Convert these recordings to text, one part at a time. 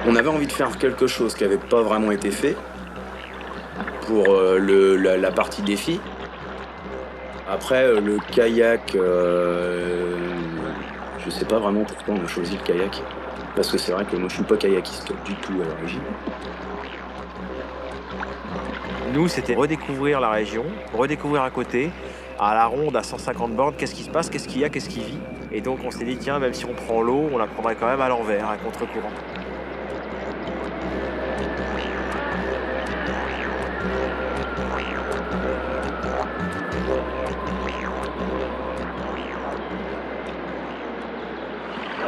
On avait envie de faire quelque chose qui n'avait pas vraiment été fait pour la partie défi. Après, le kayak, je sais pas vraiment pourquoi on a choisi le kayak. Parce que c'est vrai que moi je suis pas kayakiste du tout à l'origine. Nous, c'était redécouvrir la région, redécouvrir à côté, à la ronde, à 150 bornes, qu'est-ce qui se passe, qu'est-ce qu'il y a, qu'est-ce qui vit. Et donc on s'est dit, tiens, même si on prend l'eau, on la prendrait quand même à l'envers, à contre-courant.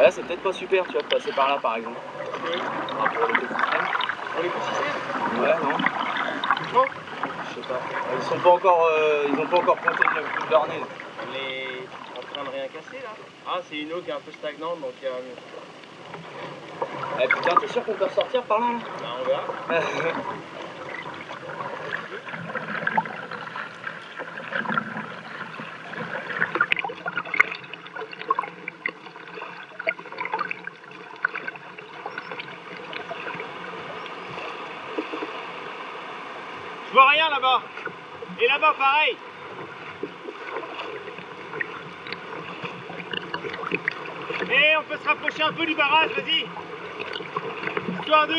Là, c'est peut-être pas super, tu vois, de passer par là, par exemple. Pour l'écosystème. Ouais, non. Non. Je sais pas. Ils ont pas encore pointé le coup de leur nez. On est en train de rien casser là. Ah, c'est une eau qui est un peu stagnante, donc il y a... Eh putain, t'es sûr qu'on peut ressortir par là, là? Bah, on verra. Je vois rien là-bas. Et là-bas, pareil. Et on peut se rapprocher un peu du barrage, vas-y. Histoire de...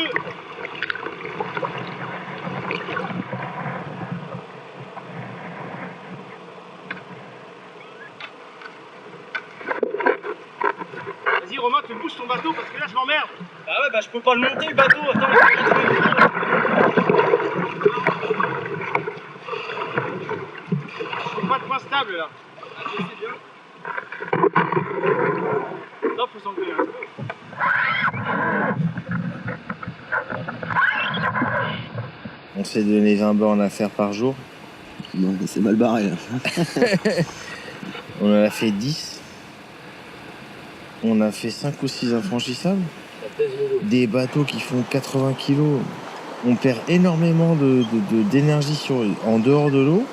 Vas-y Romain, tu me bouges ton bateau parce que là je m'emmerde. Ah ouais, bah je peux pas le monter le bateau, attends. J'ai pas de point stable là. Ah, c'est bien. Non, faut s'engueuler un peu. On s'est donné 20 bornes à faire par jour. Non, c'est mal barré là. On en a fait 10. On a fait 5 ou 6 infranchissables. Des bateaux qui font 80 kilos. On perd énormément d'énergie en dehors de l'eau.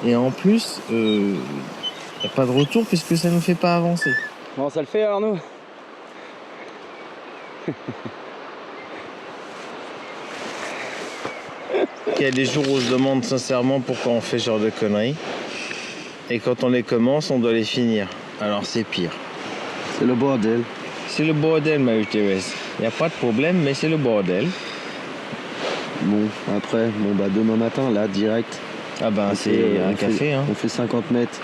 Et en plus, il n'y a pas de retour puisque ça ne nous fait pas avancer. Bon, ça le fait Arnaud. Il y a des jours où je demande sincèrement pourquoi on fait ce genre de conneries. Et quand on les commence, on doit les finir. Alors c'est pire. C'est le bordel. C'est le bordel, Marie-Thérèse. Il n'y a pas de problème, mais c'est le bordel. Bon, après, bah demain matin, là, direct. Ah ben, c'est un café, hein. On fait 50 mètres.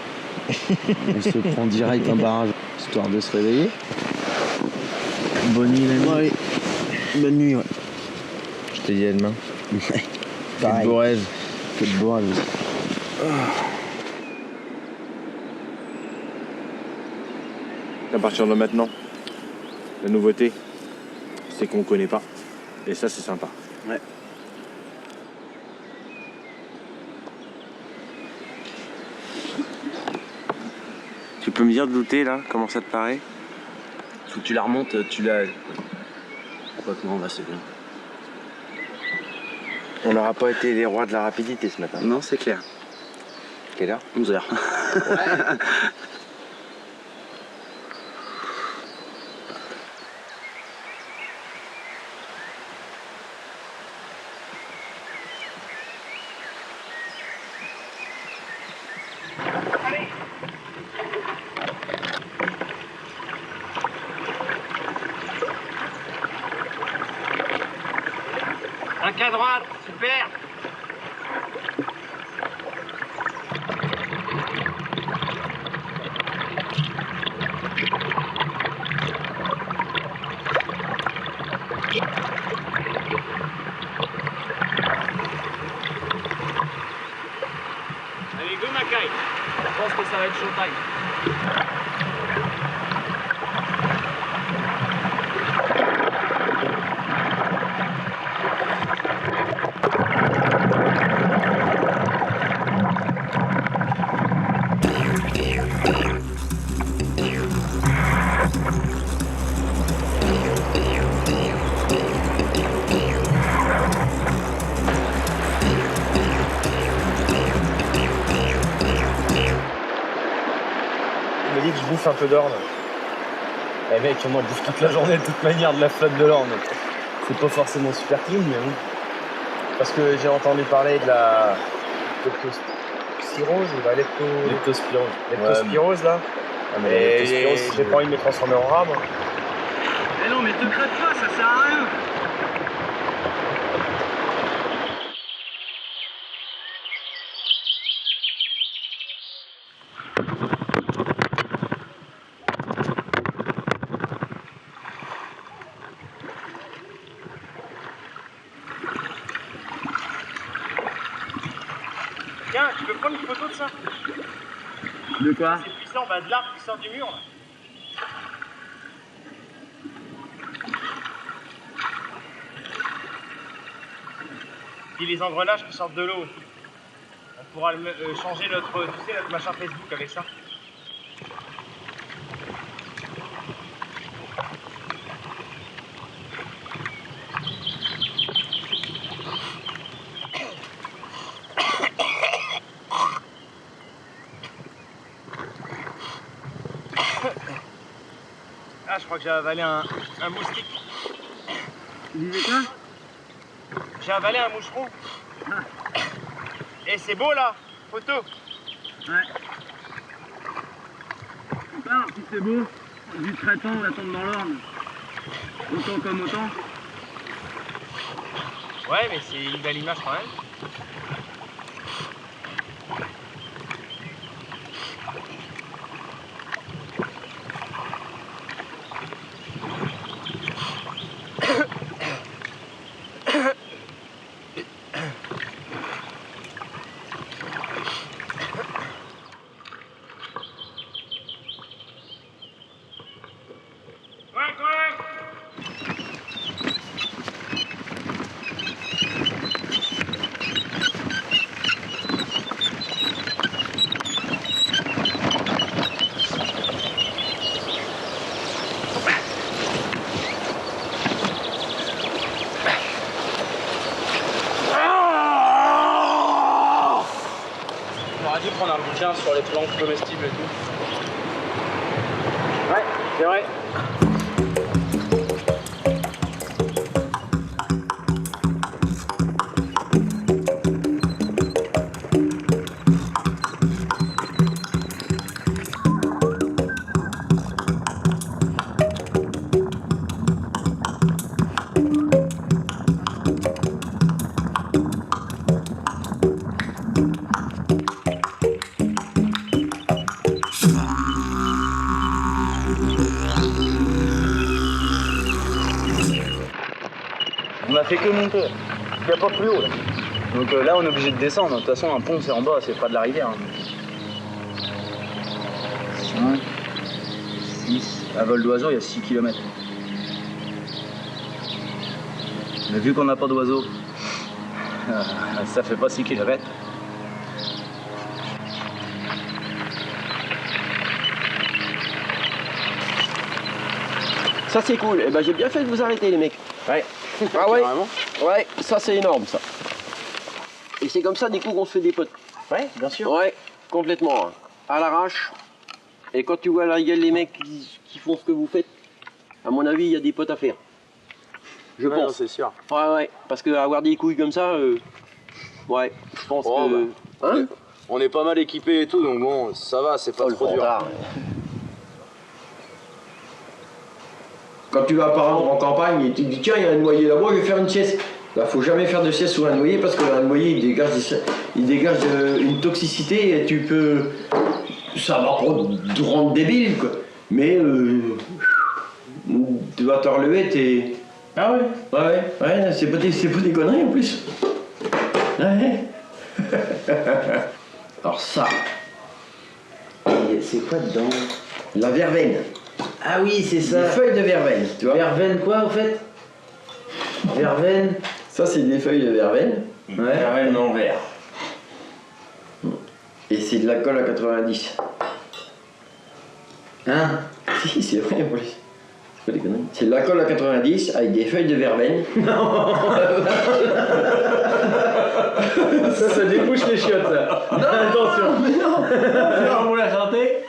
On se prend direct un barrage, histoire de se réveiller. Bonne nuit, l'ami. Ouais. Bonne nuit, ouais. Je te dis à demain. Pareil. Que de beaux rêves. Que de beaux rêves. À partir de maintenant, la nouveauté, c'est qu'on connaît pas. Et ça, c'est sympa. Ouais. Tu peux me dire d'où là, comment ça te paraît? Faut que tu la remontes, tu la... Quoi que non, là c'est bien. On n'aura pas été les rois de la rapidité ce matin. Non, c'est clair. Quelle heure? 11h. Un cas droite, super. Allez, go Mackay. Je pense que ça va être showtime. bouffe un peu d'orne. Eh mec, on en bouffe toute la journée de toute manière de la flotte de l'orne. C'est pas forcément super clean, mais bon. Parce que j'ai entendu parler de la leptospirose ou la leptospirose. Leptospirose là. Ah, mais j'ai pas envie de me transformer en rat moi. Mais non, mais te crève pas, ça sert à rien. Tiens, tu peux prendre une photo de ça? De quoi? C'est puissant, bah de l'arbre qui sort du mur là. Puis les engrenages qui sortent de l'eau. On pourra changer notre machin Facebook avec ça. Ah, je crois que j'ai avalé un moustique. Tu disais quoi? J'ai avalé un moucheron. Et c'est beau là, photo. Ouais. Alors, si c'est beau, du traitant, on attend dans l'orne. Autant comme autant. Ouais, mais c'est une belle image quand même. On a dû prendre un bouquin sur les plantes comestibles et tout. Ouais, c'est vrai. On a fait que monter, il n'y a pas plus haut là. Donc là on est obligé de descendre, de toute façon un pont c'est en bas, c'est pas de la rivière. 5, 6, à vol d'oiseau il y a 6 km. Mais vu qu'on n'a pas d'oiseau, ça fait pas 6 km. Ça c'est cool, eh ben, j'ai bien fait de vous arrêter les mecs. Ouais. Ah ouais, Carrément. ouais, ça c'est énorme ça. Et c'est comme ça des coups qu'on se fait des potes. Ouais, bien sûr. Ouais, complètement, hein. À l'arrache. Et quand tu vois la gueule les mecs qui font ce que vous faites, à mon avis il y a des potes à faire. Je Ouais, non, pense. c'est sûr. Ouais, ouais, parce que avoir des couilles comme ça, ouais, je pense Oh, que... Hein? On est pas mal équipés et tout, donc bon, ça va, c'est pas Oh, le trop dur. fantard. Quand tu vas par exemple en campagne et tu te dis tiens il y a un noyer là-bas, je vais faire une sieste. Là, faut jamais faire de sieste sur un noyer parce que un noyer il dégage une toxicité et tu peux. Ça va pas te rendre débile quoi. Mais tu vas te relever, t'es. Ah ouais? Ouais, c'est pas des conneries en plus. Ouais. Alors ça. C'est quoi dedans? La verveine. Ah oui, c'est ça. Des feuilles de verveine, tu vois. Verveine quoi en fait? Verveine. Ça c'est des feuilles de verveine. Ouais. Verveine en verre. Et c'est de l'alcool à 90. Hein? Si, c'est vrai en plus. C'est pas des conneries. C'est de l'alcool à 90 avec des feuilles de verveine. Non. Ça débouche les chiottes ça. Non. Attention. Mais non. Pour la santé.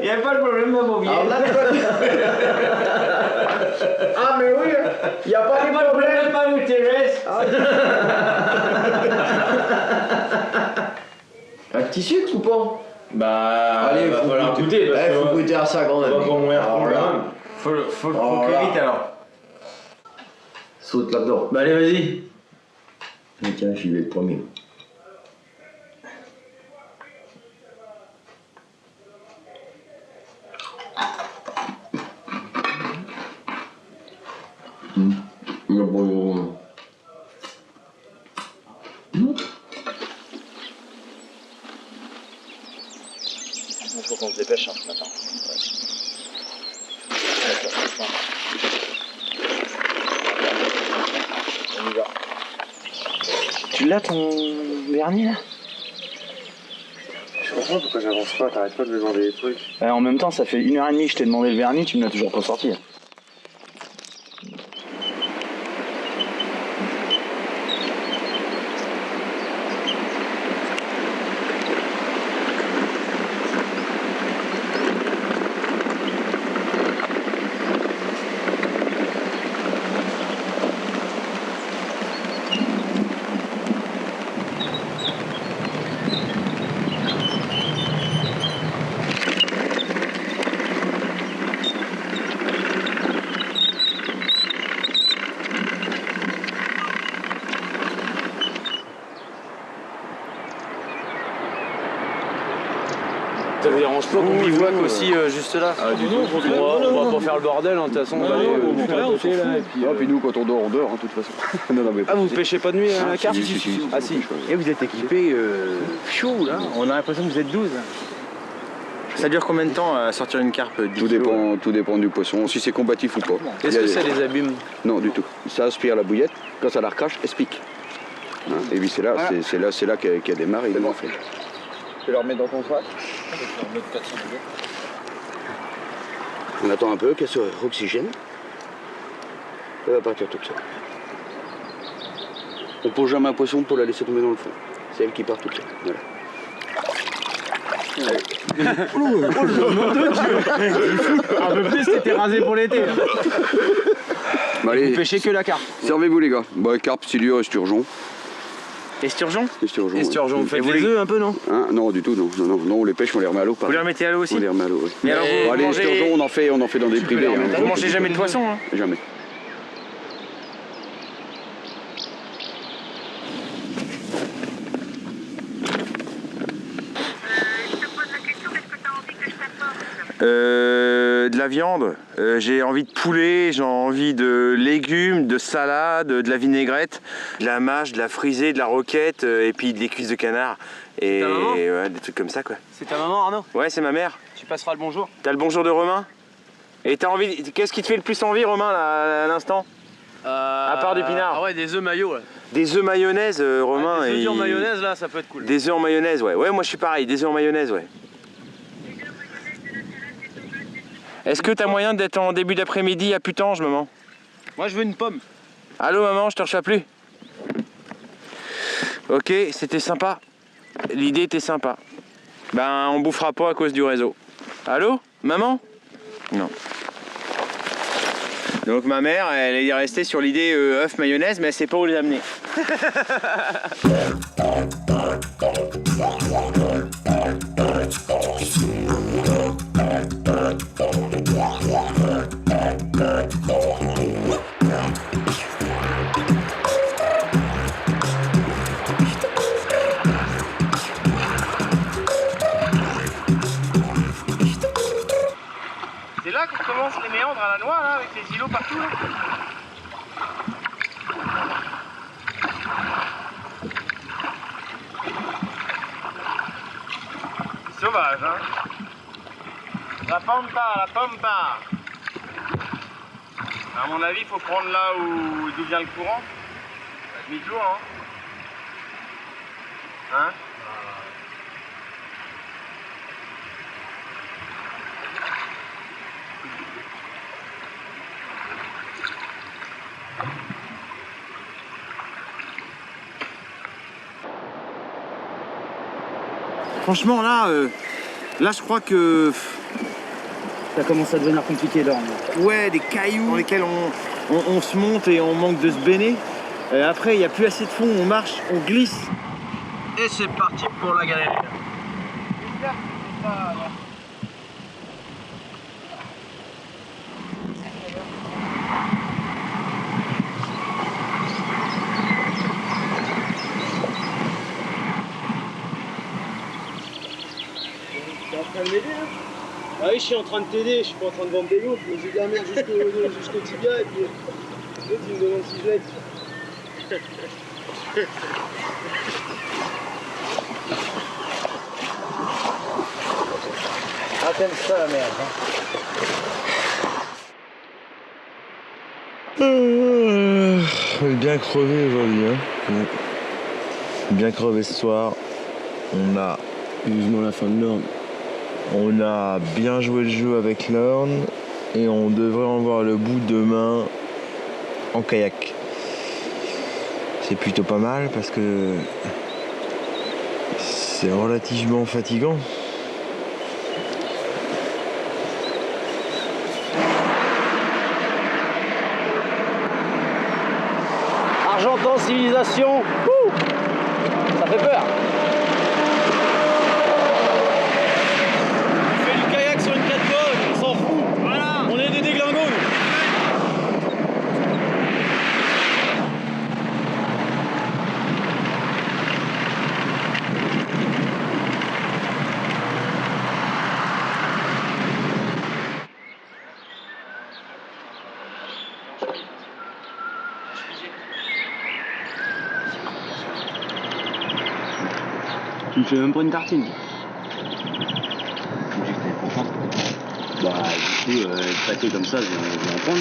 Il n'y a pas de problème, ma pauvre vieille. Ah, mais oui, il n'y a pas de problème. Pas où Thérèse. Un petit sucre ou pas? Bah, Allez, va faut falloir goûter parce faut que goûter à ça quand même. on va pas mourir Alors quand là, même. Faut le Oh croquer là. vite alors. Saute là-dedans. Bah allez, vas-y. Mais tiens, j'y vais le premier. Bon. Il faut qu'on se dépêche ce matin. On y va. Tu l'as ton vernis là? Je comprends pourquoi j'avance pas, t'arrêtes pas de me demander des trucs. En même temps, ça fait 1h30 que je t'ai demandé le vernis, tu me l'as toujours pas sorti. Ça vous dérange pas qu'on bivouaque aussi juste là? Ah, du tout. On va pas faire le bordel, hein, de toute façon. On va aller à côté là. Et puis, Puis nous, quand on dort, hein, de toute façon. non, mais Ah, vous pêchez pas de nuit à la carte? si. Ah, si. Et vous êtes équipés chaud là? On a l'impression que vous êtes 12. Ça dure combien de temps à sortir une carpe? tout dépend du poisson, si c'est combatif ou pas. Est-ce que ça les abîme? Non, du tout. Ça aspire la bouillette, quand ça la recrache, elle se pique. Hein, et puis c'est là, c'est là qu'elle démarre, il en fait. Tu leur mets dans ton sac? On attend un peu qu'elle se oxygène. Elle va partir toute seule. On pose jamais un poisson pour la laisser tomber dans le fond. C'est elle qui part toute seule. Voilà. Un peu plus, t'étais rasé pour l'été. Bah, allez, Vous pêchez que la carpe. servez-vous les gars. Bah, carpe, silure, esturgeon. Esturgeon? Esturgeon. Esturgeon, vous ouais. faites des œufs un peu, non? Hein, non, du tout, non, on les pêche, on les remet à l'eau. Vous les remettez à l'eau aussi? On les remet à l'eau, oui. Mais alors Bon, vous allez, mangez... esturgeon, on en fait dans des privés. Hein. Vous mangez jamais de poisson, hein? Jamais. De la viande, j'ai envie de poulet, j'ai envie de légumes, de salade, de la vinaigrette, de la mâche, de la frisée, de la roquette et puis des cuisses de canard et ta maman ouais, des trucs comme ça quoi. C'est ta maman, Arnaud? Ouais, c'est ma mère. Tu passeras le bonjour. T'as le bonjour de Romain? Et t'as envie, qu'est-ce qui te fait le plus envie Romain là, à l'instant? À part du pinard. Ah ouais, des œufs maillots là. Des œufs mayonnaise Romain. Des œufs et... durs mayonnaise là, ça peut être cool. Des œufs en mayonnaise, ouais. Ouais, moi je suis pareil, des œufs en mayonnaise, ouais. Est-ce que t'as moyen d'être en début d'après-midi à Putange, maman? Moi je veux une pomme. Allô maman, je te reçois plus. Ok, c'était sympa. L'idée était sympa. Ben on bouffera pas à cause du réseau. Allô? Maman? Non. Donc ma mère, elle est restée sur l'idée œuf mayonnaise, mais elle sait pas où les amener. C'est là qu'on commence les méandres à la noix, là, avec les îlots partout, là. C'est sauvage, hein. La pampa, la pampa. À mon avis, il faut prendre là d'où vient le courant. Demi-tour, hein. Hein? Franchement là, Là, je crois que... Ça commence à devenir compliqué d'orme. Ouais, des cailloux dans lesquels on se monte et on manque de se baigner. Après, il n'y a plus assez de fond, on marche, on glisse. Et c'est parti pour la galère. T'es en train de m'aider là? Ah oui, je suis en train de t'aider, je suis pas en train de vendre des loups. J'ai de la merde jusqu'au tibia et puis l'autre il me demande si je l'aide. Ah t'aimes ça la merde Bien crevé aujourd'hui, hein. Ouais. Bien crevé ce soir. On a Vivement la fin de l'orne. On a bien joué le jeu avec l'orne et on devrait en voir le bout demain en kayak. C'est plutôt pas mal parce que c'est relativement fatigant. Argentan, civilisation. Ouh, ça fait peur. On fait du kayak sur une 4 côtes, on s'en fout. Voilà. On est des déglingos. Tu me fais même pas une tartine. Bah du coup, pâté comme ça, je vais en prendre.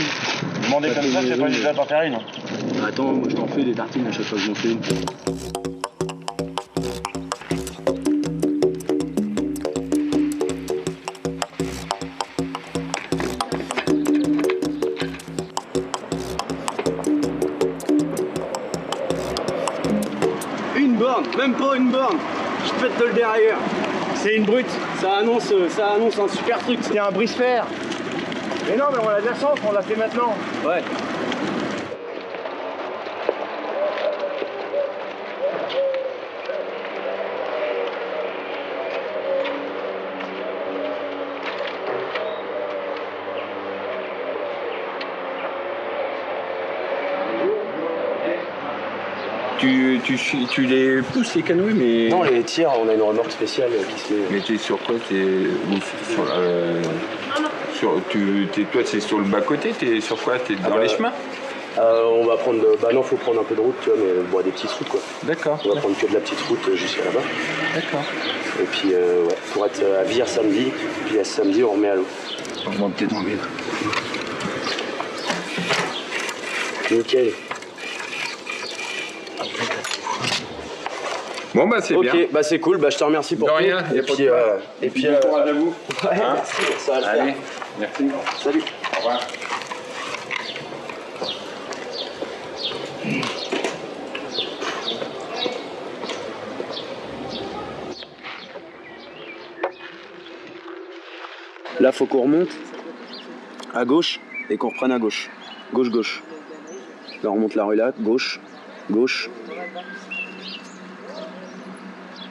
Demander comme ça, c'est pas une déjà t'en faire une. Attends, moi je t'en fais des tartines à chaque fois que je m'en fais une. Une borne, même pas une borne. Je pète de le derrière. C'est une brute. Ça annonce un super truc. C'était un brise-fer. Mais non, mais on a de la chance, on l'a fait maintenant. Ouais. Tu les pousses les canoës, mais... Non, les tire, on a une remorque spéciale qui se met. Mais t'es sur quoi? Toi, c'est sur le bas-côté? T'es sur quoi? T'es dans les chemins? On va prendre. Bah non, faut prendre un peu de route, tu vois, mais bon, des petites routes quoi. D'accord. On va prendre que de la petite route jusqu'à là-bas. D'accord. Et puis, ouais, pour être à Vire samedi, puis à samedi, on remet à l'eau. On va peut-être en mettre. Nickel. Bon bah c'est bien. Ok, bah c'est cool, bah je te remercie pour de tout. rien, Et puis, et puis bon courage à vous. Ouais, merci, ça va le faire. Allez, merci. Salut. Au revoir. Là, faut qu'on remonte à gauche et qu'on reprenne à gauche. Gauche, gauche. Là, on remonte la rue là, gauche, gauche,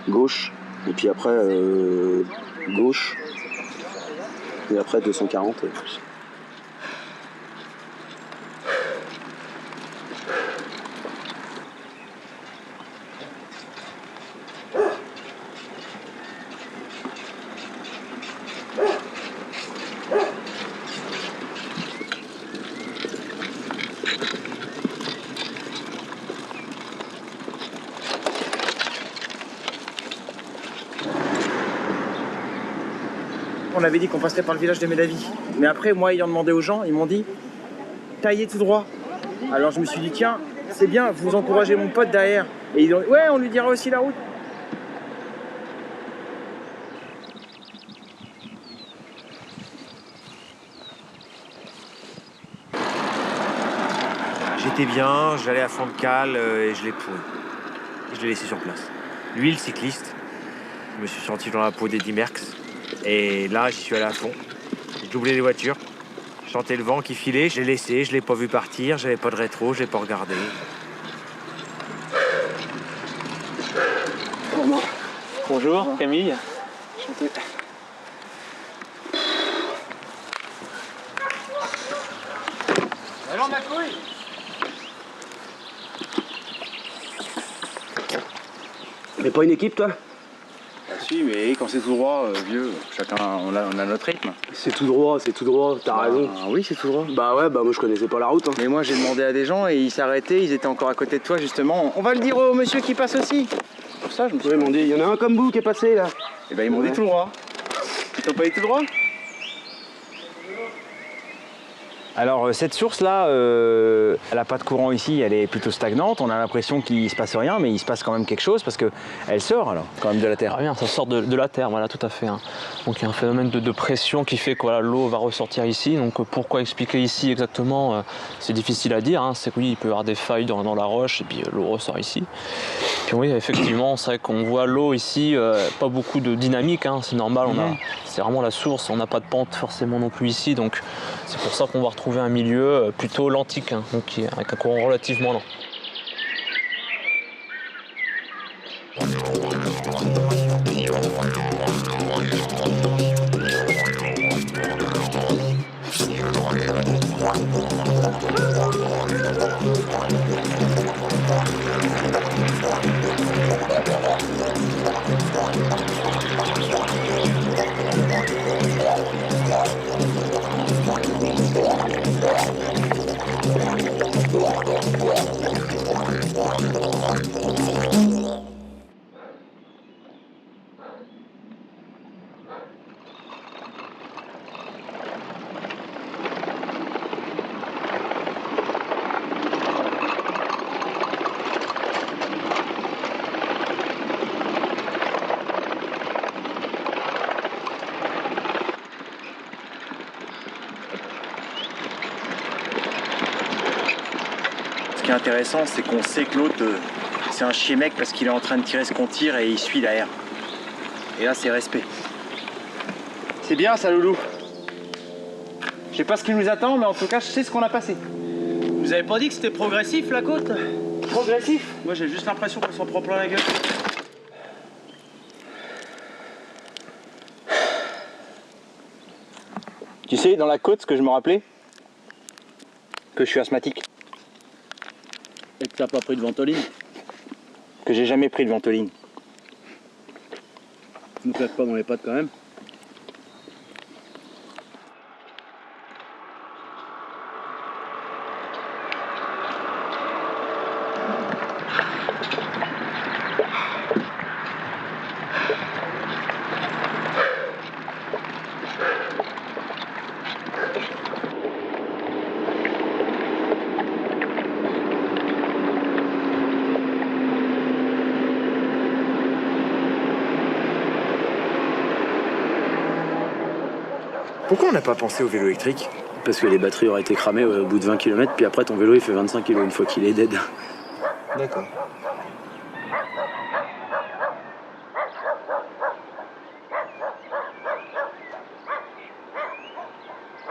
gauche. Et puis après, gauche. Et après, 240. On avait dit qu'on passerait par le village de Médavis. Mais après, moi, ayant demandé aux gens, ils m'ont dit taillez tout droit. Alors je me suis dit tiens, c'est bien, vous encouragez mon pote derrière. Et ils ont dit ouais, on lui dira aussi la route. J'étais bien, j'allais à fond de cale et je l'ai pourri. Je l'ai laissé sur place. Lui, le cycliste, je me suis senti dans la peau d'Eddy Merckx. Et là, j'y suis allé à fond. J'ai doublé les voitures. Je sentais le vent qui filait, je l'ai laissé, je l'ai pas vu partir, j'avais pas de rétro, je l'ai pas regardé. Bonjour, Camille. Enchanté. Alors ma couille. Mais pas une équipe, toi? Ah si, mais quand c'est tout droit, vieux, chacun on a notre rythme. C'est tout droit, t'as raison. Oui, c'est tout droit. Bah ouais, bah moi je connaissais pas la route. Hein. Mais moi j'ai demandé à des gens et ils s'arrêtaient, ils étaient encore à côté de toi justement. On va le dire au monsieur qui passe aussi. Pour ça, je me suis Ouais, ils m'ont dit, il y en a un comme vous qui est passé là. Et ben ils m'ont dit tout droit. Ils t'ont pas dit tout droit? Alors cette source-là, elle n'a pas de courant ici, elle est plutôt stagnante. On a l'impression qu'il ne se passe rien, mais il se passe quand même quelque chose parce qu'elle sort alors, quand même de la terre. Ah bien, ça sort de la terre, voilà, tout à fait. Hein. Donc il y a un phénomène de pression qui fait que voilà, l'eau va ressortir ici. Donc pourquoi expliquer ici exactement, c'est difficile à dire. Hein. C'est que oui, il peut y avoir des failles dans la roche et puis l'eau ressort ici. Puis oui, effectivement, c'est vrai qu'on voit l'eau ici, pas beaucoup de dynamique, hein. C'est normal, c'est vraiment la source, on n'a pas de pente forcément non plus ici. Donc c'est pour ça qu'on va retrouver un milieu plutôt lentique, hein, donc avec un courant relativement lent. Ce qui est intéressant, c'est qu'on sait que l'autre, c'est un chier-mec parce qu'il est en train de tirer ce qu'on tire et il suit derrière. Et là, c'est respect. C'est bien ça, loulou. Je sais pas ce qui nous attend, mais en tout cas, je sais ce qu'on a passé. Vous avez pas dit que c'était progressif la côte? Progressif? Moi j'ai juste l'impression qu'on s'en prend plein la gueule. Tu sais, dans la côte, ce que je me rappelais, que je suis asthmatique. Et que t'as pas pris de ventoline? Que j'ai jamais pris de ventoline. Tu nous claques pas dans les pattes quand même? Pourquoi on n'a pas pensé au vélo électrique? Parce que les batteries auraient été cramées au bout de 20 km, puis après ton vélo il fait 25 kg une fois qu'il est dead. D'accord.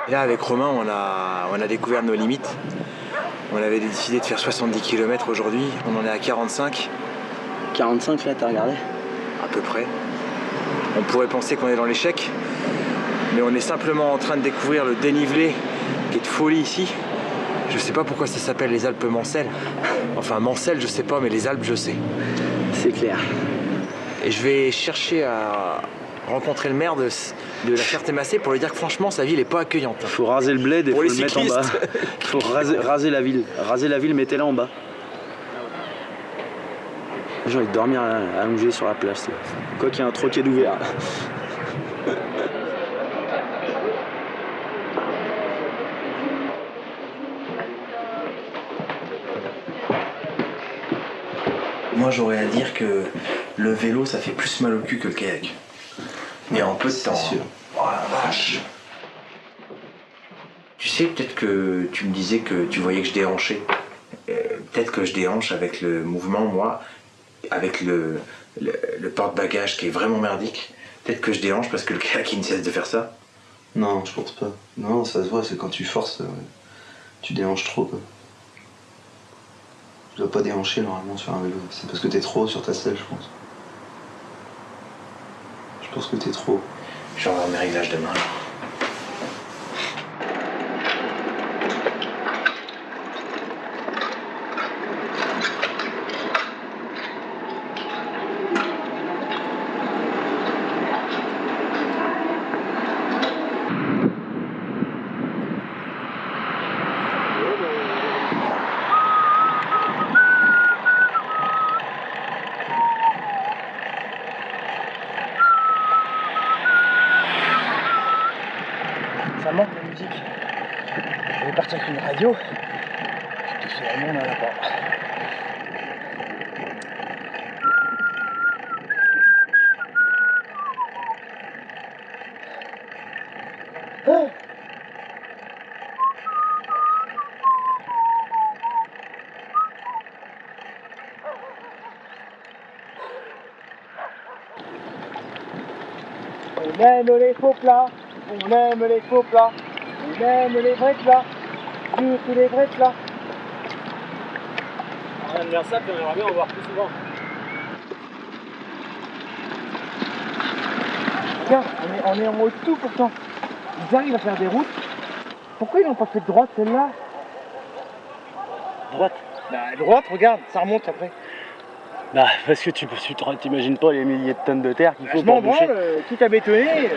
Et là, avec Romain, on a découvert nos limites. On avait décidé de faire 70 km aujourd'hui, on en est à 45. 45 là, t'as regardé? À peu près. On pourrait penser qu'on est dans l'échec, mais on est simplement en train de découvrir le dénivelé qui est de folie ici. Je sais pas pourquoi ça s'appelle les Alpes Mancelles. Enfin, Mancelles, je sais pas, mais les Alpes, je sais. C'est clair. Et je vais chercher à rencontrer le maire de la Ferté-Massé pour lui dire que franchement, sa ville est pas accueillante. Faut raser le bled et pour faut les le mettre en bas. Faut raser la ville. Raser la ville, mettez-la en bas. J'ai envie de dormir allongé sur la plage. Quoi qu'il y ait un troquet d'ouvert. Moi, j'aurais à dire que le vélo, ça fait plus mal au cul que le kayak. Mais en peu de temps. sûr. Oh la vache. Tu sais, peut-être que tu me disais que tu voyais que je déhanchais. Peut-être que je déhanche avec le mouvement, moi, avec le porte-bagages qui est vraiment merdique. Peut-être que je déhanche parce que le kayak il ne cesse de faire ça. Non, je pense pas. Non, ça se voit, c'est quand tu forces, tu déhanches trop, quoi. Tu dois pas déhancher normalement sur un vélo. C'est parce que t'es trop sur ta selle, je pense. Je pense que t'es trop. Je vais avoir mes réglages demain. Ça manque la musique. Je vais partir avec une radio. Je te fais la monde à la porte. Oh! On aime les faux plats, on aime les faux plats, on aime les vrais plats, surtout les vrais plats. On aime bien ça, puis on aimerait bien en voir plus souvent. Regarde, on est en haut de tout pourtant. Ils arrivent à faire des routes. Pourquoi ils n'ont pas fait de droite celle-là? Droite. Bah droite, regarde, ça remonte après. Bah, parce que tu t'imagines pas les milliers de tonnes de terre qu'il faut Je m'en pour boucher. branle, quitte à bétonner.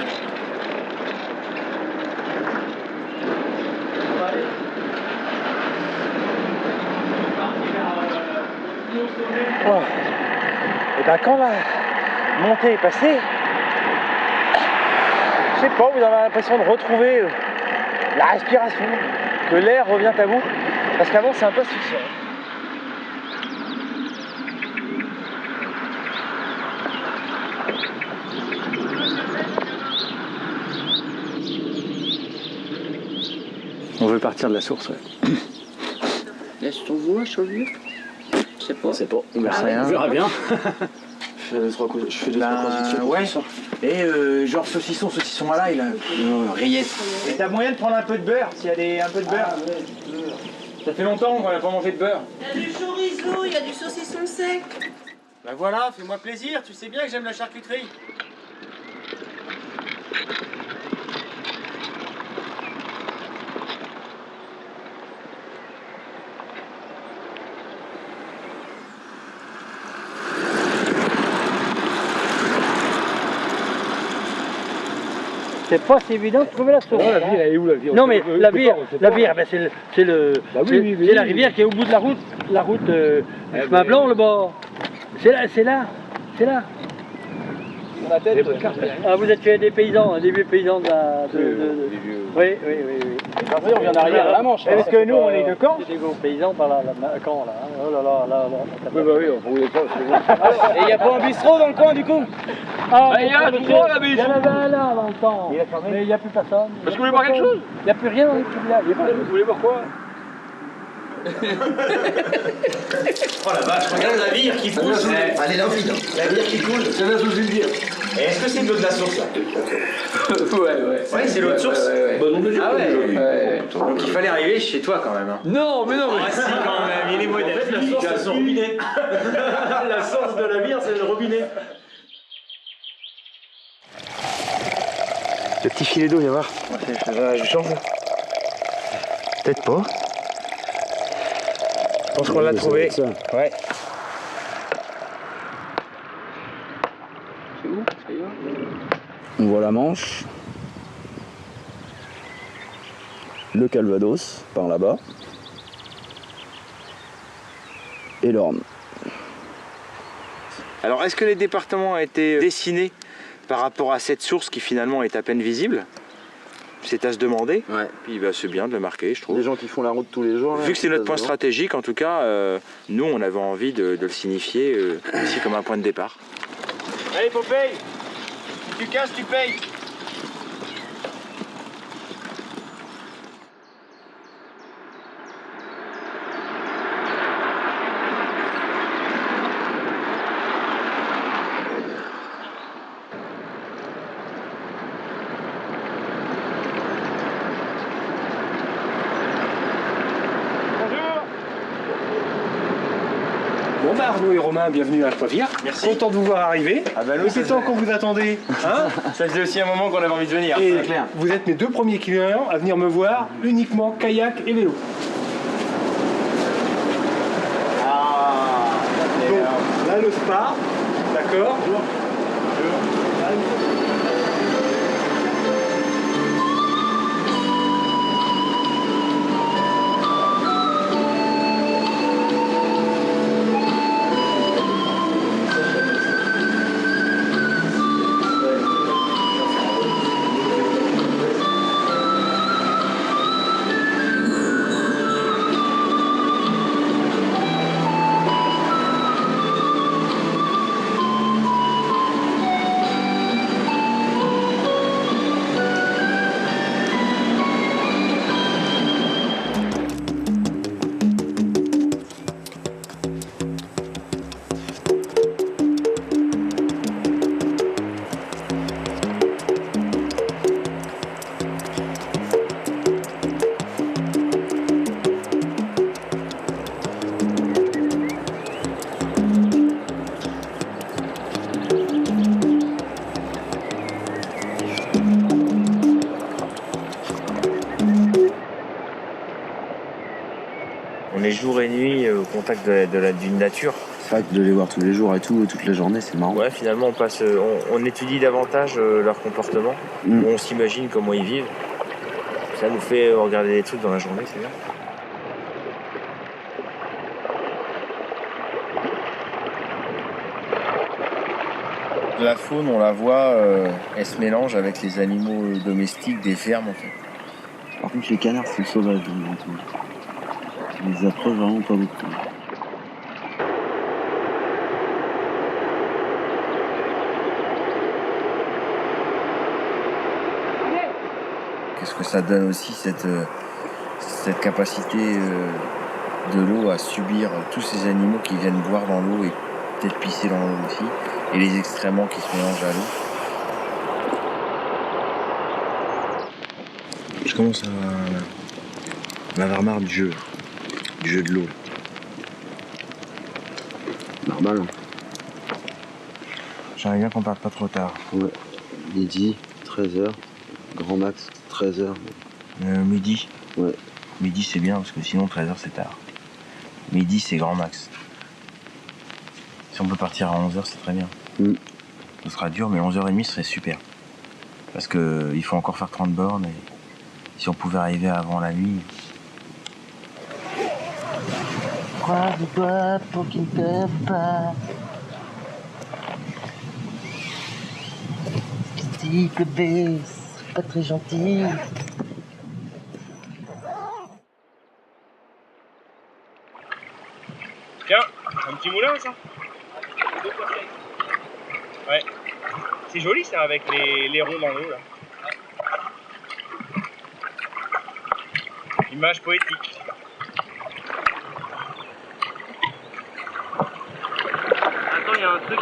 Oh. Et ben quand la montée est passée, je sais pas, vous avez l'impression de retrouver la respiration, que l'air revient à vous, parce qu'avant c'est un peu asphyxiant. On veut partir de la source, ouais. Laisse ton voix, Chauvier. Je sais pas. On sait pas. On verra rien. On verra bien. Je fais 2-3 crossfit Ouais. Et genre saucisson à l'ail, là. Rillettes. Et t'as moyen de prendre un peu de beurre, s'il y a un peu de beurre. Ça fait longtemps qu'on n'a pas mangé de beurre. Il y a du chorizo, il y a du saucisson sec. Bah voilà, fais-moi plaisir, tu sais bien que j'aime la charcuterie. C'est pas si évident de trouver la source. Non, la vire, elle est où la vire? Non mais la vire, ben, c'est la rivière qui est au bout de la route du chemin blanc le bord. C'est là. Sur la tête, Ah, vous êtes des paysans, des vieux paysans de la... Oui. on vient d'arrière à la Manche. Parce que nous on est de Caen. C'est des gros paysans par là, Caen là. Oh là. Oui, on voulait pas. Et il n'y a pas un bistrot dans le coin du coup? Ah, il y a trois là, mais il y en avait là dans le temps. Mais il n'y a plus personne. Parce que vous voulez voir quelque chose? Il n'y a plus rien dans les petits villages. Vous voulez voir quoi? Oh la vache, regarde la vire qui coule. Allez, là, vide. La bière qui coule. C'est la sous une bière. Et est-ce que c'est de l'eau de la source là? Ouais, c'est l'eau de source. Bon, on Ah ouais. Donc il fallait arriver chez toi quand même. Hein. Non, mais non. Ah si, quand même, il est moderne. En fait, la source, c'est le robinet. La source de la bière, c'est le robinet. Le petit filet d'eau, viens voir. Je change. Peut-être pas. Je pense qu'on l'a trouvé. Ouais. C'est où? Ça y va? On voit la Manche, le Calvados par là-bas et l'Orne. Alors, est-ce que les départements ont été dessinés par rapport à cette source qui finalement est à peine visible? C'est à se demander. Ouais. Puis bah, c'est bien de le marquer, je trouve. Les gens qui font la route tous les jours. Vu que c'est notre point stratégique, en tout cas, nous, on avait envie de le signifier ici comme un point de départ. Allez Popeye, si tu casses, tu payes. Bon bah Arnaud et Romain, bienvenue à Poivrière. Merci. Content de vous voir arriver. Ah bah nous, Depuis le temps qu'on vous attendait. Hein ça faisait aussi un moment qu'on avait envie de venir, et c'est clair. vous êtes mes 2 premiers clients à venir me voir uniquement kayak et vélo. Donc là le spa, d'accord. On est jour et nuit au contact d'une nature. C'est vrai que de les voir tous les jours et tout, toute la journée, c'est marrant. Ouais, finalement, on étudie davantage leur comportement, on s'imagine comment ils vivent. Ça nous fait regarder des trucs dans la journée, c'est bien. La faune, on la voit, elle se mélange avec les animaux domestiques des fermes, en fait. Par contre, les canards, c'est sauvage. On les approche vraiment pas beaucoup. Qu'est-ce que ça donne aussi, cette capacité de l'eau à subir tous ces animaux qui viennent boire dans l'eau et peut-être pisser dans l'eau aussi, et les excréments qui se mélangent à l'eau. Je commence à avoir marre du jeu de l'eau. Normal. J'aimerais bien qu'on parte pas trop tard. Ouais. Midi, 13h, grand max 13h. Midi. Ouais. Midi c'est bien parce que sinon 13h c'est tard. Midi c'est grand max. Si on peut partir à 11h c'est très bien. Ce sera dur mais 11h30 serait super. Parce que il faut encore faire 30 bornes et si on pouvait arriver avant la nuit. Crois du doigt pour qu'il ne pleure pas. Petit bébé, c'est pas très gentil. Tiens, un petit moulin ça. Ouais. C'est joli ça avec les ronds dans l'eau là. Image poétique. Attends, il y a un truc.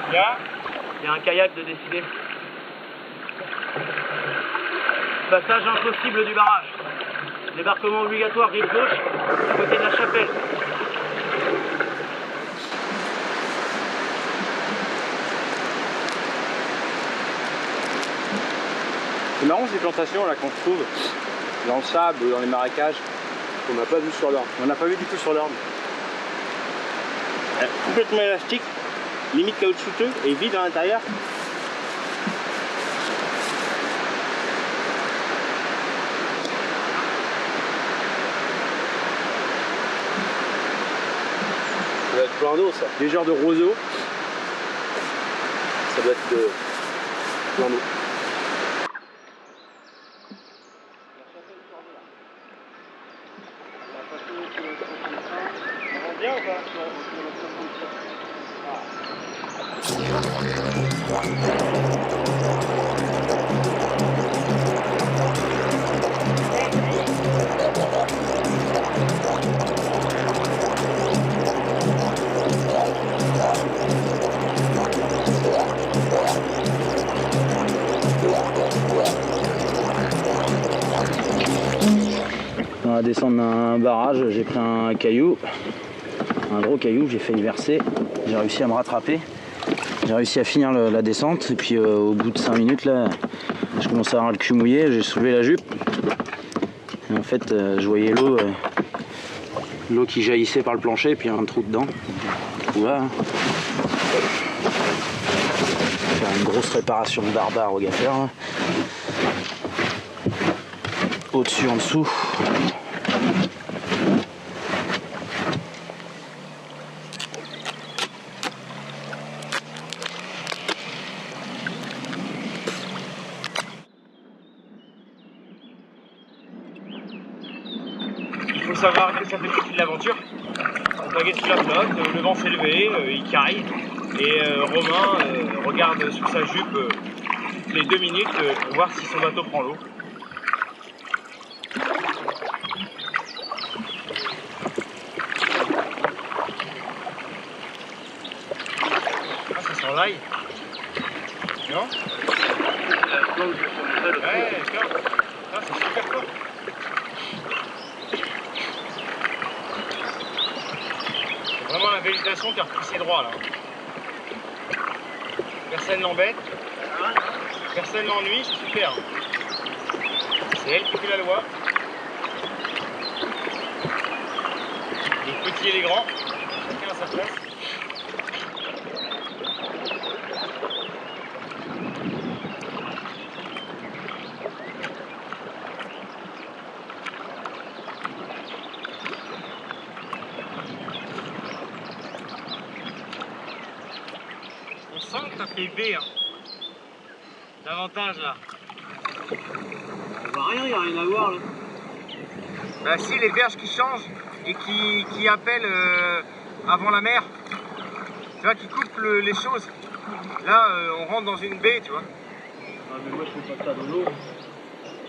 Il y a un kayak de décider. Passage impossible du barrage. Débarquement obligatoire rive gauche, à côté de la chapelle. C'est marrant ces plantations là qu'on trouve dans le sable ou dans les marécages qu'on n'a pas vu sur l'orme. On n'a pas vu du tout sur l'orme. Complètement élastique, limite caoutchouteux et vide à l'intérieur. Ça doit être plein d'eau ça. Des genres de roseaux. Ça doit être de plein d'eau. descente d'un barrage, j'ai pris un caillou, un gros caillou, j'ai failli verser. J'ai réussi à me rattraper. J'ai réussi à finir la descente et puis au bout de 5 minutes là, je commençais à avoir le cul mouillé, j'ai soulevé la jupe. Et en fait, je voyais l'eau qui jaillissait par le plancher et puis un trou dedans. Voilà. Faire une grosse réparation de barbare au gaffeur. Hein. Au-dessus, en dessous. Il faut savoir que ça fait partie de l'aventure. On baguette sur la flotte, le vent s'est levé, il caille. Et Romain regarde sous sa jupe toutes les 2 minutes pour voir si son bateau prend l'eau. Ah, ça sent l'ail. Non? Ouais, tiens. Ah, c'est super fort. C'est vraiment la végétation qui a repoussé droit là. Personne n'embête, personne n'ennuie, c'est super. C'est elle qui fait la loi. Les petits et les grands, chacun à sa place. On sent que ça fait B, hein. Davantage là. On voit rien, il n'y a rien à voir là. Bah si, les berges qui changent et qui appellent avant la mer. Tu vois, qui coupent les choses. Là, on rentre dans une baie, tu vois. Ah mais moi je fais pas ça de l'eau.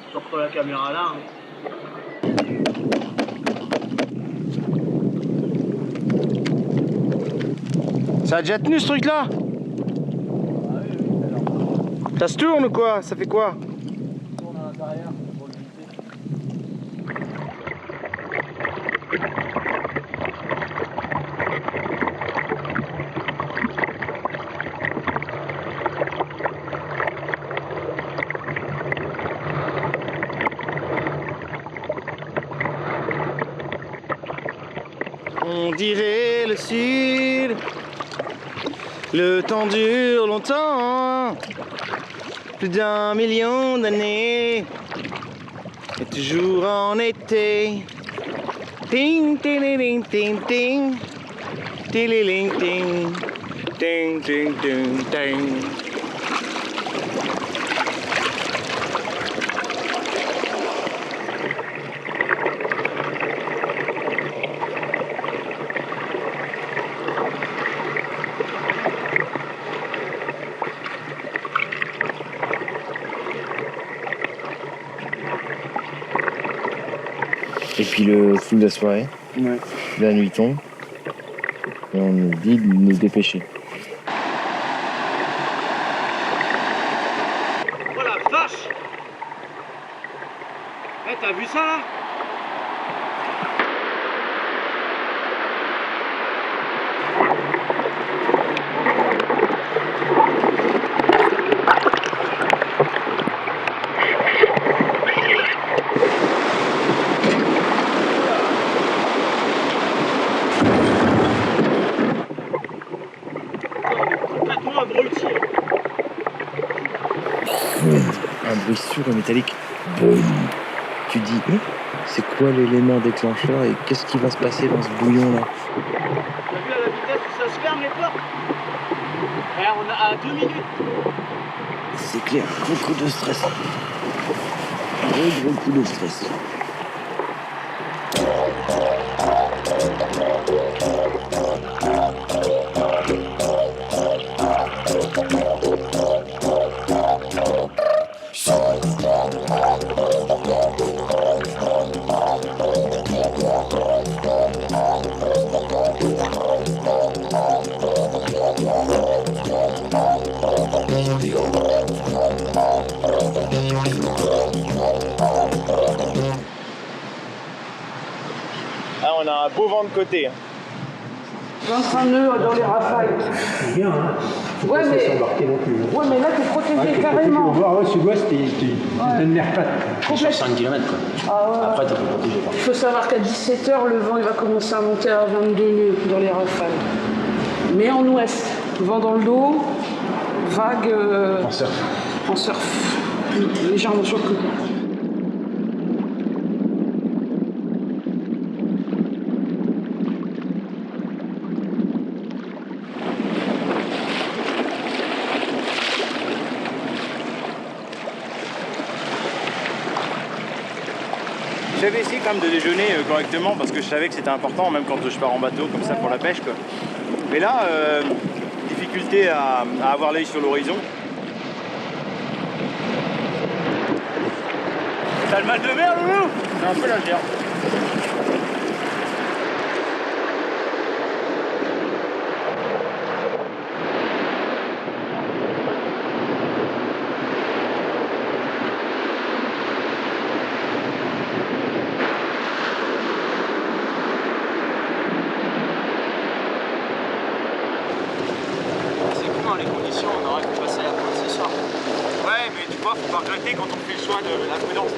Je sors pas la caméra là. Hein. Ça a déjà tenu ce truc là? Ça se tourne ou quoi? Ça fait quoi? Ça tourne à l'intérieur pour le visser. On dirait le sud. Le temps dure longtemps. Plus d'1 million d'années. Et toujours en été. Ting, ting, ting, ting, ting. Ting, ting, ting, ting, ting, ting. Et puis le coup de la soirée, ouais. La nuit tombe, et on nous dit de nous dépêcher. Oh la vache! Eh, t'as vu ça là? Un bruit sourd et métallique. Boum. Tu dis, c'est quoi l'élément déclencheur et qu'est-ce qui va se passer dans ce bouillon là? T'as vu à la vitesse où ça se ferme les portes? Eh, on a à 2 minutes. C'est clair, gros coup de stress. Gros coup de stress. on a un beau vent de côté. 25 nœuds dans les rafales. C'est bien, hein. Faut Ouais, pas se mais- laisser embarquer non plus. Ouais, mais là, t'es protégé carrément. Tu vas voir, ouais, sud-ouest, t'as une mer plate. Complètement. 5 km quoi. Ah ouais. Après, t'es pas protégé. Il faut savoir qu'à 17h, le vent il va commencer à monter à 22 nœuds dans les rafales. Mais en ouest, vent dans le dos, vague En surf. en surf, légèrement sur le côté. J'avais essayé quand même de déjeuner correctement parce que je savais que c'était important, même quand je pars en bateau comme ça pour la pêche, quoi. Mais là, difficulté à avoir l'œil sur l'horizon. T'as le mal de mer, Loulou? C'est un peu la gerbe. Les conditions, on aurait pu passer la pause ce soir. Ouais, mais tu vois, faut pas regretter quand on fait le choix de la prudence.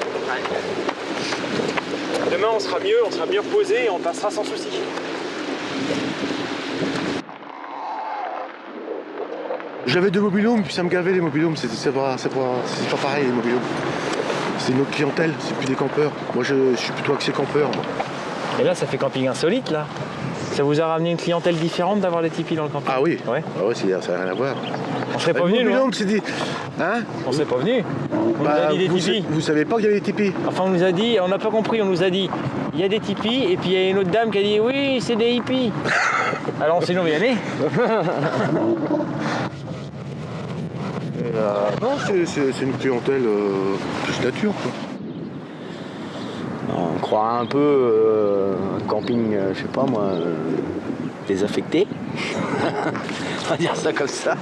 Demain, on sera mieux reposé et on passera sans souci. J'avais 2 mobilhomes, puis ça me gavait les mobilhomes, c'est pas pareil les mobilhomes. C'est une autre clientèle, c'est plus des campeurs. Moi je suis plutôt axé campeur. Et là, ça fait camping insolite là. Ça vous a ramené une clientèle différente d'avoir les tipis dans le camping? Ah oui, ouais. Ah ouais, ça n'a rien à voir. On serait pas venu, nous, hein. c'est dit. Hein? On serait pas venu. On nous a dit des tipis. Vous savez pas qu'il y avait des tipis? Enfin, on nous a dit, on n'a pas compris, on nous a dit, il y a des tipis, et puis il y a une autre dame qui a dit, oui, c'est des hippies. Alors on s'est dit, on va y aller. Non, c'est une clientèle plus nature, quoi. On croirait un peu un camping, je sais pas moi, désaffecté. On va dire ça comme ça.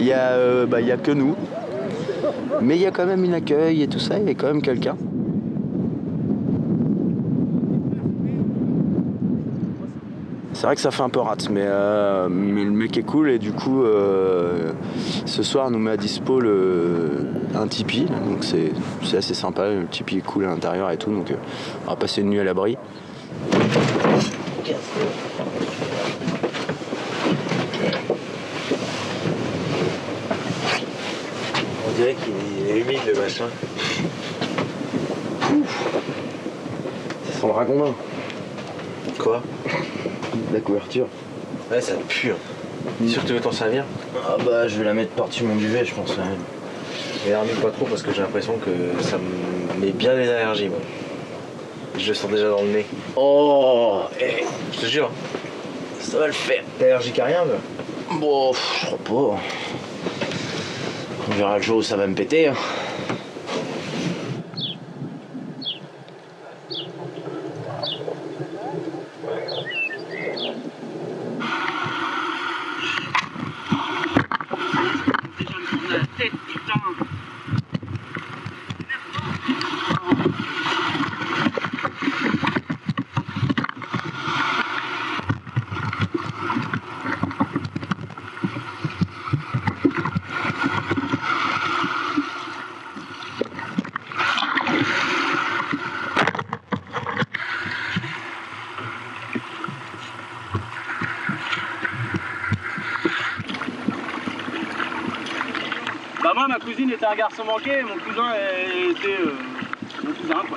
Il y a que nous. Mais il y a quand même un accueil et tout ça, il y a quand même quelqu'un. C'est vrai que ça fait un peu rate, mais le mec est cool et du coup ce soir nous met à dispo un tipi, donc c'est assez sympa, le tipi est cool à l'intérieur et tout, donc on va passer une nuit à l'abri. On dirait qu'il est humide le machin. Ça sent le ragondin. Quoi? La couverture. Ouais, ça pue. T'es sûr que tu veux t'en servir? Ah bah je vais la mettre par-dessus mon duvet je pense. Ouais. Mais remue pas trop parce que j'ai l'impression que ça me met bien les allergies moi. Je le sens déjà dans le nez. Oh, je te jure. Ça va le faire. T'es allergique à rien là? Bon, je crois pas. On verra le jour où ça va me péter. Hein. Bah moi ma cousine était un garçon manqué, mon cousin était mon cousin quoi.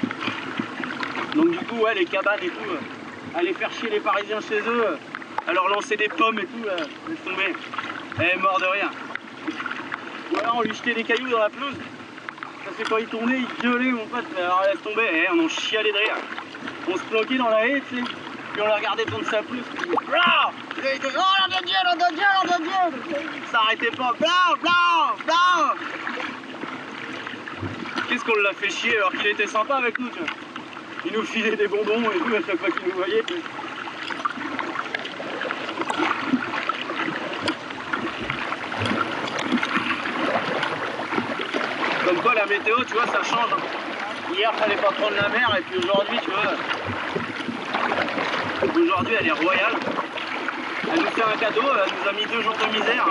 Donc du coup ouais les cabanes et tout, aller faire chier les Parisiens chez eux, à leur lancer des pommes et tout, laisse tomber. Elle est mort de rien. Ou alors on lui jetait des cailloux dans la pelouse. Parce que quand il tournait, il gueulait mon pote, alors laisse tomber, on en chialait de rire. On se planquait dans la haie, tu sais, puis on le regardait prendre sa pelouse. Blah! Et il disait, oh nom de Dieu, nom de Dieu, nom de Dieu! Ça arrêtait pas, blah, blah, blah! Qu'est-ce qu'on l'a fait chier alors qu'il était sympa avec nous, tu vois. Il nous filait des bonbons et tout à chaque fois qu'il nous voyait. Puis... Comme quoi la météo, tu vois, ça change. Hier, fallait pas prendre la mer et puis aujourd'hui, tu vois, Aujourd'hui, elle est royale. Elle nous fait un cadeau, elle nous a mis 2 jours de misère.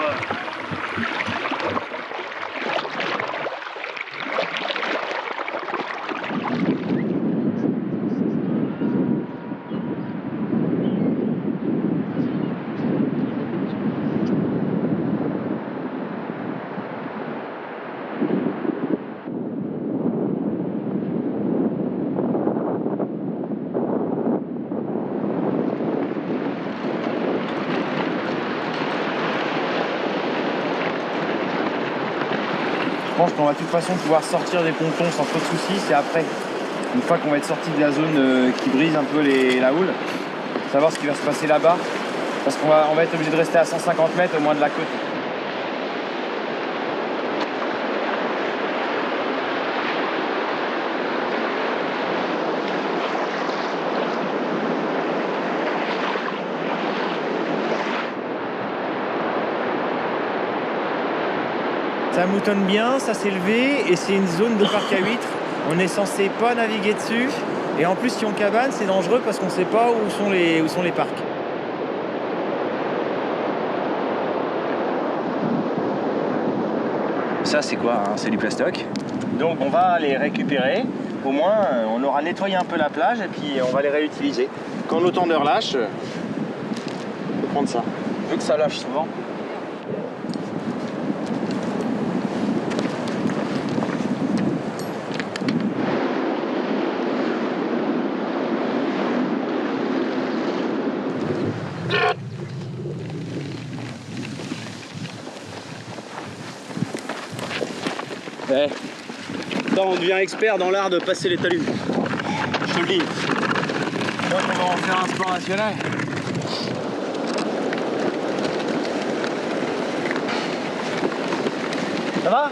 Je pense qu'on va de toute façon pouvoir sortir des pontons sans trop de soucis, c'est après. Une fois qu'on va être sorti de la zone qui brise un peu la houle, savoir ce qui va se passer là-bas, parce qu'on va être obligé de rester à 150 mètres au moins de la côte. Ça moutonne bien, ça s'est levé et c'est une zone de parc à huîtres. On est censé pas naviguer dessus. Et en plus, si on cabane, c'est dangereux parce qu'on sait pas où sont les parcs. Ça, c'est quoi hein? C'est du plastoc. Donc, on va les récupérer. Au moins, on aura nettoyé un peu la plage et puis on va les réutiliser. Quand nos tendeurs lâchent, on peut prendre ça. Vu que ça lâche souvent. Ouais. Là, on devient expert dans l'art de passer les talus. Je te le dis. Je crois qu'on va en faire un sport national. Ça va ?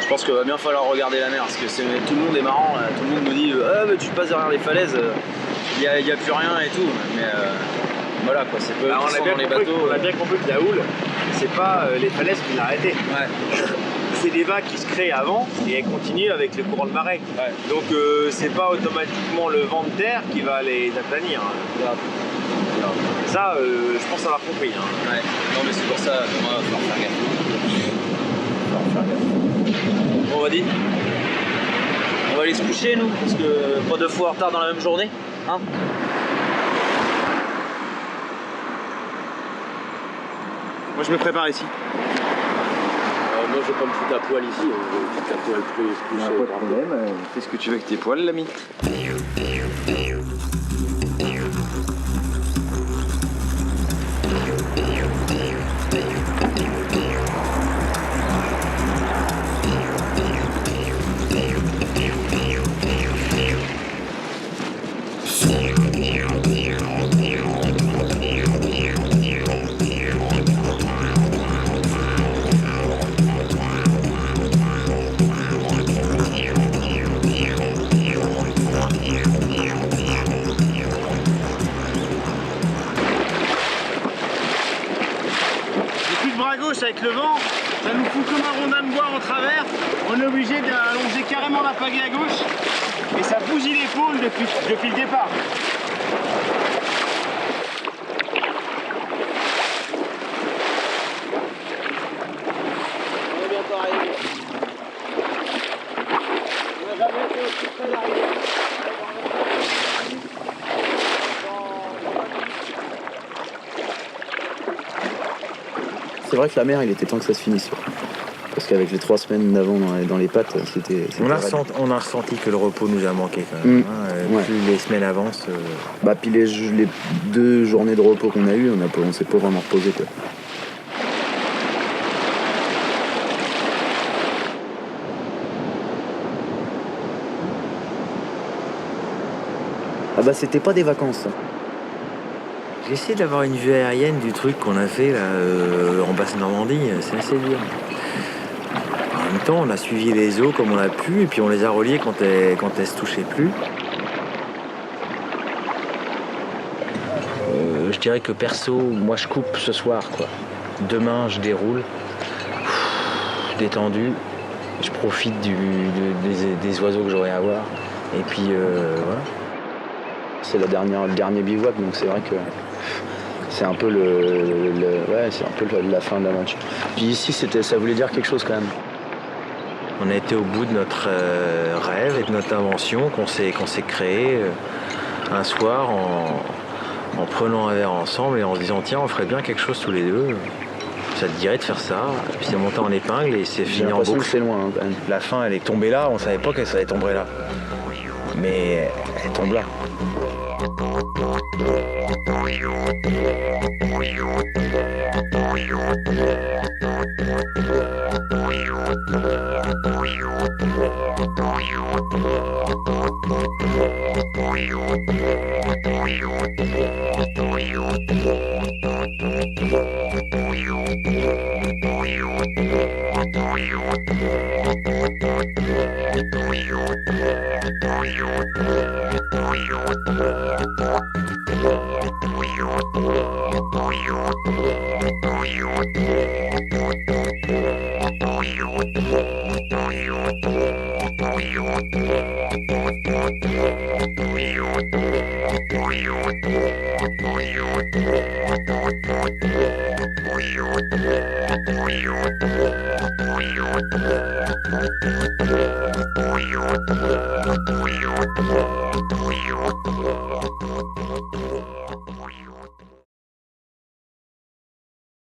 Je pense qu'il va bien falloir regarder la mer parce que tout le monde est marrant, là. Tout le monde nous dit ah, mais tu passes derrière les falaises, il n'y a plus rien et tout. Mais voilà quoi, c'est peu on a bien dans les compris, bateaux. on a bien compris que la houle, c'est pas les falaises qui l'arrêtaient. Ouais. C'est des vagues qui se créent avant et elles continuent avec le courant de marée. Ouais. Donc c'est pas automatiquement le vent de terre qui va les aplanir. Ça, je pense avoir compris. Hein. Ouais. Non mais c'est pour ça, on va falloir faire gaffe. Bon, vas-y. On va aller se coucher, nous, parce que pas 2 fois en retard dans la même journée. Hein. Moi, je me prépare ici. Moi, je vais pas me foutre à poil ici. Je vais me foutre à poil plus pas de problème. Fais ce que tu veux avec tes poils, l'ami. Avec le vent, ça nous fout comme un rondin de bois en travers. On est obligé d'allonger carrément la pagaie à gauche et ça bousille l'épaule depuis le départ. On est bientôt arrivé. On n'a jamais été aussi près d'arriver. C'est vrai que la mer, il était temps que ça se finisse. Parce qu'avec les 3 semaines d'avant dans les pattes, c'était on a ressenti que le repos nous a manqué quand même. Ouais. Plus les semaines avancent. Bah, puis les 2 journées de repos qu'on a eues, on s'est pas vraiment reposé. Quoi. Ah bah c'était pas des vacances. Ça. J'ai essayé d'avoir une vue aérienne du truc qu'on a fait là, en Basse-Normandie, c'est assez dur. En même temps, on a suivi les eaux comme on a pu, et puis on les a reliées quand elles se touchaient plus. Je dirais que perso, moi je coupe ce soir, quoi. Demain, je déroule, détendu, je profite des oiseaux que j'aurai à voir. Et puis voilà. C'est le dernier bivouac, donc c'est vrai que c'est un peu c'est un peu la fin de l'aventure. Puis ici, ça voulait dire quelque chose quand même. On a été au bout de notre rêve et de notre invention qu'on s'est créé un soir en prenant un verre ensemble et en se disant tiens, on ferait bien quelque chose tous les deux. Ça te dirait de faire ça. Et puis c'est monté en épingle et c'est fini en boucle. C'est loin quand même. La fin, elle est tombée là. On savait pas qu'elle allait tomber là, mais elle tombe là. Thank you.